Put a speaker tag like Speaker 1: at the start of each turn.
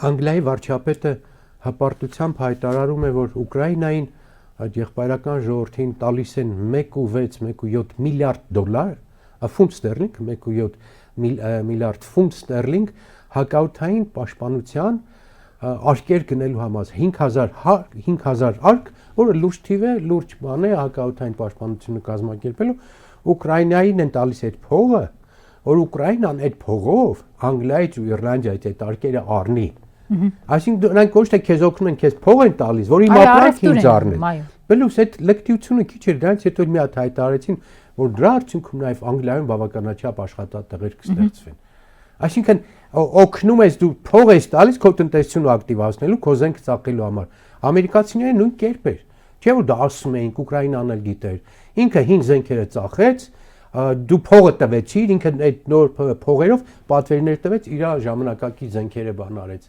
Speaker 1: Անգլիայի վարչապետը հպարտությամբ հայտարարում է, որ Ուկրաինային այդ եղբայրական ժողովրդին տալիս են 1.6-1.7 միլիարդ դոլար, ֆունտ ստերլինգ, 1.7 միլիարդ ֆունտ ստերլինգ հակաօդային պաշտպանության արկեր գնելու համար 5000 արկ, որը լուրջ թիվ է, լուրջ բան է հակաօդային պաշտպանությունը կազմակերպելու, Ուկրաինային են տալիս այդ փողը, որ Ուկրաինան այդ փողով Անգլիայից ու Իռլանդիայից այդ արկերը առնի։ Այսինքն նրանք ոչ թե քեզ օգնում են, քեզ փող են տալիս, որ իմ ապրանքին ձառնեն։ Բլուս այդ լկտիությունը քիչ էր, դրանից հետո մի հատ հայտարարեցին, որ դրա արդյունքում նաև Անգլիայում բավականաչափ աշխատատեղեր կստեղծվեն։ Այսինքն օգնում ես դու փող ես տալիս քո տնտեսությունը ակտիվացնելու, քո զենք ծախելու համար։ Ամերիկացիները նույն կերպ էր։ Չէ՞ որ դա ասում էին, Ուկրաինան էլ գիտեր։ Ինքը 5 զենքերը ծախեց, դու փողը տվեցիր, ինքը այդ նոր փողերով պատվերներ տվեց, իր ժամանակակից զենքերը բան արեց։